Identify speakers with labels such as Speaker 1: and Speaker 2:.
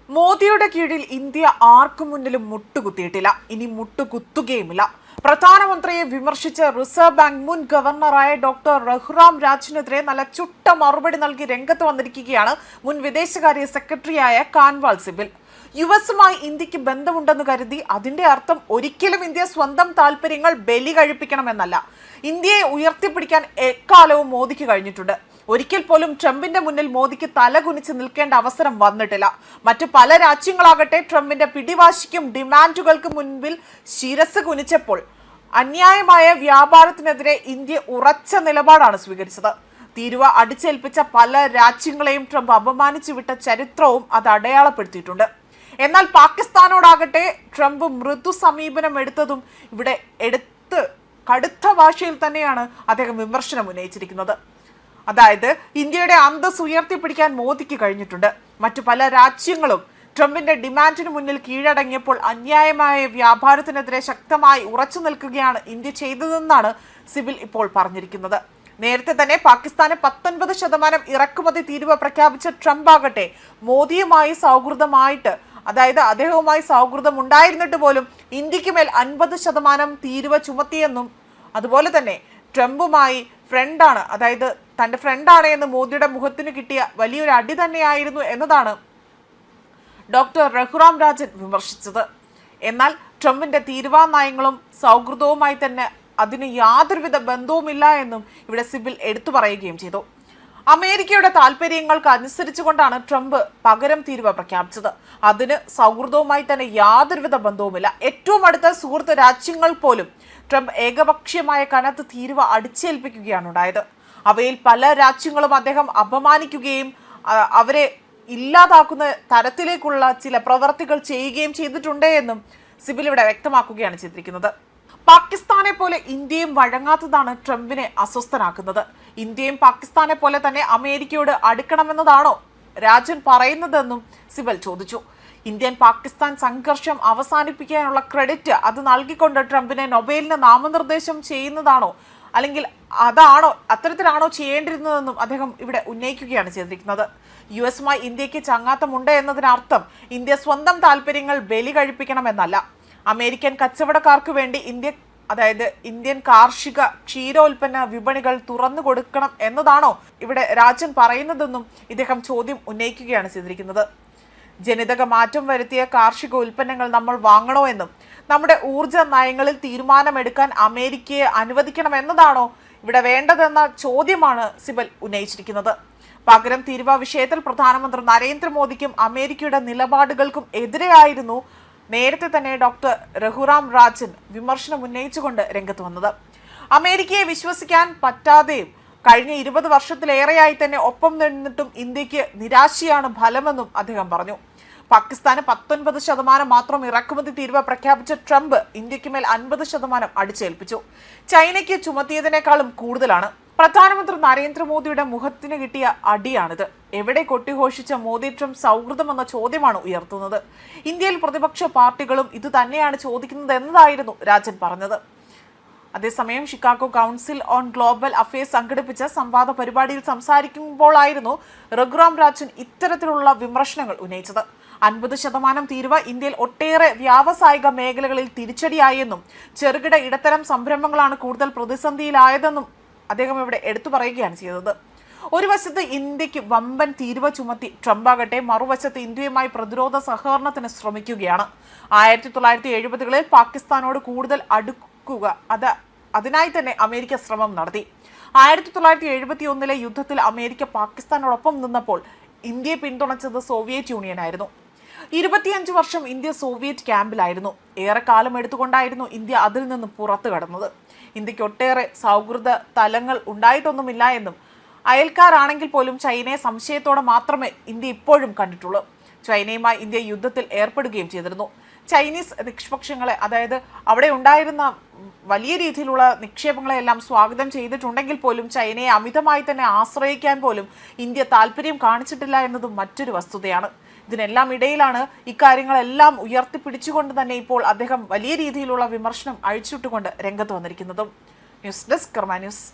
Speaker 1: മോദിയുടെ കീഴിൽ ഇന്ത്യ ആർക്കു മുന്നിലും മുട്ടുകുത്തിയിട്ടില്ല, ഇനി മുട്ടുകുത്തുകയുമില്ല. പ്രധാനമന്ത്രിയെ വിമർശിച്ച് റിസർവ് ബാങ്ക് മുൻ ഗവർണറായ ഡോക്ടർ രഘുറാം രാജിനെതിരെ നല്ല ചുട്ട മറുപടി നൽകി രംഗത്ത് വന്നിരിക്കുകയാണ് മുൻ വിദേശകാര്യ സെക്രട്ടറിയായ കാൻവാൽ സിബിൽ. യുഎസുമായി ഇന്ത്യക്ക് ബന്ധമുണ്ടെന്ന് കരുതി അതിന്റെ അർത്ഥം ഒരിക്കലും ഇന്ത്യ സ്വന്തം താല്പര്യങ്ങൾ ബലി കഴിപ്പിക്കണമെന്നല്ല. ഇന്ത്യയെ ഉയർത്തിപ്പിടിക്കാൻ എക്കാലവും മോദിക്ക് കഴിഞ്ഞിട്ടുണ്ട്. ഒരിക്കൽ പോലും ട്രംപിന്റെ മുന്നിൽ മോദിക്ക് തലകുനിച്ച് നിൽക്കേണ്ട അവസരം വന്നിട്ടില്ല. മറ്റു പല രാജ്യങ്ങളാകട്ടെ ട്രംപിന്റെ പിടിവാശിക്കും ഡിമാൻഡുകൾക്കും മുൻപിൽ ശിരസ് കുനിച്ചപ്പോൾ അന്യായമായ വ്യാപാരത്തിനെതിരെ ഇന്ത്യ ഉറച്ച നിലപാടാണ് സ്വീകരിച്ചത്. തീരുവ അടിച്ചേൽപ്പിച്ച പല രാജ്യങ്ങളെയും ട്രംപ് അപമാനിച്ചു വിട്ട ചരിത്രവും അത് അടയാളപ്പെടുത്തിയിട്ടുണ്ട്. എന്നാൽ പാകിസ്ഥാനോടാകട്ടെ ട്രംപ് മൃദു സമീപനം എടുത്തതും ഇവിടെ കടുത്ത ഭാഷയിൽ തന്നെയാണ് അദ്ദേഹം വിമർശനം ഉന്നയിച്ചിരിക്കുന്നത്. അതായത് ഇന്ത്യയുടെ അന്തസ് ഉയർത്തിപ്പിടിക്കാൻ മോദിക്ക് കഴിഞ്ഞിട്ടുണ്ട്. മറ്റു പല രാജ്യങ്ങളും ട്രംപിന്റെ ഡിമാൻഡിന് മുന്നിൽ കീഴടങ്ങിയപ്പോൾ അന്യായമായ വ്യാപാരത്തിനെതിരെ ശക്തമായി ഉറച്ചു നിൽക്കുകയാണ് ഇന്ത്യ ചെയ്തതെന്നാണ് സിബിൽ ഇപ്പോൾ പറഞ്ഞിരിക്കുന്നത്. നേരത്തെ തന്നെ പാകിസ്ഥാന് 19% ഇറക്കുമതി തീരുവ പ്രഖ്യാപിച്ച ട്രംപ് ആകട്ടെ മോദിയുമായി സൗഹൃദമായിട്ട്, അതായത് അദ്ദേഹവുമായി സൗഹൃദം ഉണ്ടായിരുന്നിട്ട് പോലും ഇന്ത്യക്ക് മേൽ 50% തീരുവ ചുമത്തിയെന്നും അതുപോലെ തന്നെ ട്രംപുമായി ഫ്രണ്ടാണ്, അതായത് തന്റെ ഫ്രണ്ടാണ് എന്ന് മോദിയുടെ മുഖത്തിന് കിട്ടിയ വലിയൊരു അടി തന്നെയായിരുന്നു എന്നതാണ് ഡോക്ടർ രഘുറാം രാജൻ വിമർശിച്ചത്. എന്നാൽ ട്രംപിന്റെ തീരുവ നയങ്ങളും സൗഹൃദവുമായി തന്നെ അതിന് യാതൊരുവിധ ബന്ധവുമില്ല എന്നും ഇവിടെ സിബിൽ എടുത്തു പറയുകയും ചെയ്തു. അമേരിക്കയുടെ താല്പര്യങ്ങൾക്ക് അനുസരിച്ചുകൊണ്ടാണ് ട്രംപ് പകരം തീരുവ പ്രഖ്യാപിച്ചത്. അതിന് സൗഹൃദവുമായി തന്നെ യാതൊരുവിധ ബന്ധവുമില്ല. ഏറ്റവും അടുത്ത സുഹൃത്ത് രാജ്യങ്ങൾ പോലും ട്രംപ് ഏകപക്ഷീയമായ കനത്ത് തീരുവ അടിച്ചേൽപ്പിക്കുകയാണ് ഉണ്ടായത്. അവയിൽ പല രാജ്യങ്ങളും അദ്ദേഹം അപമാനിക്കുകയും അവരെ ഇല്ലാതാക്കുന്ന തരത്തിലേക്കുള്ള ചില പ്രവർത്തികൾ ചെയ്യുകയും ചെയ്തിട്ടുണ്ട് എന്നും സിബിൽ ഇവിടെ വ്യക്തമാക്കുകയാണ് ചെയ്തിരിക്കുന്നത്. പാകിസ്ഥാനെ പോലെ ഇന്ത്യയും വഴങ്ങാത്തതാണ് ട്രംപിനെ അസ്വസ്ഥനാക്കുന്നത്. ഇന്ത്യയും പാകിസ്ഥാനെ പോലെ തന്നെ അമേരിക്കയോട് അടുക്കണമെന്നതാണോ രാജൻ പറയുന്നതെന്നും സിബൽ ചോദിച്ചു. ഇന്ത്യൻ പാകിസ്ഥാൻ സംഘർഷം അവസാനിപ്പിക്കാനുള്ള ക്രെഡിറ്റ് അത് നൽകിക്കൊണ്ട് ട്രംപിനെ നൊബേലിന് നാമനിർദ്ദേശം ചെയ്യുന്നതാണോ, അല്ലെങ്കിൽ അത്തരത്തിലാണോ ചെയ്യേണ്ടിരുന്നതെന്നും അദ്ദേഹം ഇവിടെ ഉന്നയിക്കുകയാണ് ചെയ്തിരിക്കുന്നത്. യുഎസുമായി ഇന്ത്യക്ക് ചങ്ങാത്തമുണ്ട് എന്നതിനർത്ഥം ഇന്ത്യ സ്വന്തം താല്പര്യങ്ങൾ ബലി കഴിപ്പിക്കണമെന്നല്ല. അമേരിക്കൻ കച്ചവടക്കാർക്ക് വേണ്ടി ഇന്ത്യൻ കാർഷിക ക്ഷീരോൽപ്പന്ന വിപണികൾ തുറന്നു കൊടുക്കണം എന്നതാണോ ഇവിടെ രാജൻ പറയുന്നതെന്നും ഇദ്ദേഹം ചോദ്യം ഉന്നയിക്കുകയാണ് ചെയ്തിരിക്കുന്നത്. ജനിതക മാറ്റം വരുത്തിയ കാർഷിക ഉൽപ്പന്നങ്ങൾ നമ്മൾ വാങ്ങണോ എന്നും നമ്മുടെ ഊർജ നയങ്ങളിൽ തീരുമാനമെടുക്കാൻ അമേരിക്കയെ അനുവദിക്കണമെന്നതാണോ ഇവിടെ വേണ്ടതെന്ന ചോദ്യമാണ് സിബൽ ഉന്നയിച്ചിരിക്കുന്നത്. പകരം തീരുവ വിഷയത്തിൽ പ്രധാനമന്ത്രി നരേന്ദ്രമോദിക്കും അമേരിക്കയുടെ നിലപാടുകൾക്കും എതിരെയായിരുന്നു നേരത്തെ തന്നെ ഡോക്ടർ രഘുറാം രാജൻ വിമർശനം ഉന്നയിച്ചുകൊണ്ട് രംഗത്ത് വന്നത്. അമേരിക്കയെ വിശ്വസിക്കാൻ പറ്റാതെയും കഴിഞ്ഞ 20 വർഷത്തിലേറെയായി തന്നെ ഒപ്പം നിന്നിട്ടും ഇന്ത്യക്ക് നിരാശയാണ് ഫലമെന്നും അദ്ദേഹം പറഞ്ഞു. പാകിസ്ഥാന് 19% മാത്രം ഇറക്കുമതി തീരുവ പ്രഖ്യാപിച്ച ട്രംപ് ഇന്ത്യക്ക് മേൽ 50% അടിച്ചേൽപ്പിച്ചു. ചൈനയ്ക്ക് ചുമത്തിയതിനേക്കാളും കൂടുതലാണ്. പ്രധാനമന്ത്രി നരേന്ദ്രമോദിയുടെ മുഖത്തിന് കിട്ടിയ അടിയാണിത്. എവിടെ കൊട്ടിഘോഷിച്ച മോദി ട്രംപ് സൗഹൃദം എന്ന ചോദ്യമാണ് ഉയർത്തുന്നത്. ഇന്ത്യയിൽ പ്രതിപക്ഷ പാർട്ടികളും ഇത് തന്നെയാണ് ചോദിക്കുന്നത് എന്നതായിരുന്നു രാജൻ പറഞ്ഞത്. അതേസമയം Chicago council on global affairs സംഘടിപ്പിച്ച സംവാദ പരിപാടിയിൽ സംസാരിക്കുമ്പോഴായിരുന്നു രഘുറാം രാജൻ ഇത്തരത്തിലുള്ള വിമർശനങ്ങൾ ഉന്നയിച്ചത്. 50% തീരുവ ഇന്ത്യയിൽ ഒട്ടേറെ വ്യാവസായിക മേഖലകളിൽ തിരിച്ചടിയായെന്നും ചെറുകിട ഇടത്തരം സംരംഭങ്ങളാണ് കൂടുതൽ പ്രതിസന്ധിയിലായതെന്നും അദ്ദേഹം ഇവിടെ എടുത്തു പറയുകയാണ് ചെയ്തത്. ഒരു വശത്ത് ഇന്ത്യക്ക് വമ്പൻ തീരുവ ചുമത്തി ട്രംപാകട്ടെ മറുവശത്ത് ഇന്ത്യയുമായി പ്രതിരോധ സഹകരണത്തിന് ശ്രമിക്കുകയാണ്. 1970-കളിൽ പാകിസ്ഥാനോട് കൂടുതൽ അടുക്കുക അതിനായി തന്നെ അമേരിക്ക ശ്രമം നടത്തി. 1971-ലെ യുദ്ധത്തിൽ അമേരിക്ക പാകിസ്ഥാനോടൊപ്പം നിന്നപ്പോൾ ഇന്ത്യയെ പിന്തുണച്ചത് സോവിയറ്റ് യൂണിയൻ ആയിരുന്നു. 25 വർഷം ഇന്ത്യ സോവിയറ്റ് ക്യാമ്പിലായിരുന്നു. ഏറെക്കാലം എടുത്തുകൊണ്ടായിരുന്നു ഇന്ത്യ അതിൽ നിന്ന് പുറത്തു കടന്നത്. ഇന്ത്യക്ക് ഒട്ടേറെ സൗഹൃദ തലങ്ങൾ ഉണ്ടായിട്ടൊന്നുമില്ല എന്നും അയൽക്കാരാണെങ്കിൽ പോലും ചൈനയെ സംശയത്തോടെ മാത്രമേ ഇന്ത്യ ഇപ്പോഴും കണ്ടിട്ടുള്ളൂ. ചൈനയുമായി ഇന്ത്യ യുദ്ധത്തിൽ ഏർപ്പെടുകയും ചെയ്തിരുന്നു. ചൈനീസ് നിഷ്പക്ഷങ്ങളെ, അതായത് അവിടെ ഉണ്ടായിരുന്ന വലിയ രീതിയിലുള്ള നിക്ഷേപങ്ങളെല്ലാം സ്വാഗതം ചെയ്തിട്ടുണ്ടെങ്കിൽ പോലും ചൈനയെ അമിതമായി തന്നെ ആശ്രയിക്കാൻ പോലും ഇന്ത്യ താല്പര്യം കാണിച്ചിട്ടില്ല എന്നതും മറ്റൊരു വസ്തുതയാണ്. ഇതിനെല്ലാം ഇടയിലാണ് ഇക്കാര്യങ്ങളെല്ലാം ഉയർത്തിപ്പിടിച്ചുകൊണ്ട് തന്നെ ഇപ്പോൾ അദ്ദേഹം വലിയ രീതിയിലുള്ള വിമർശനം അഴിച്ചുവിട്ടുകൊണ്ട് രംഗത്ത് വന്നിരിക്കുന്നതും. ന്യൂസ് ഡെസ്ക് കർമ്മ ന്യൂസ്.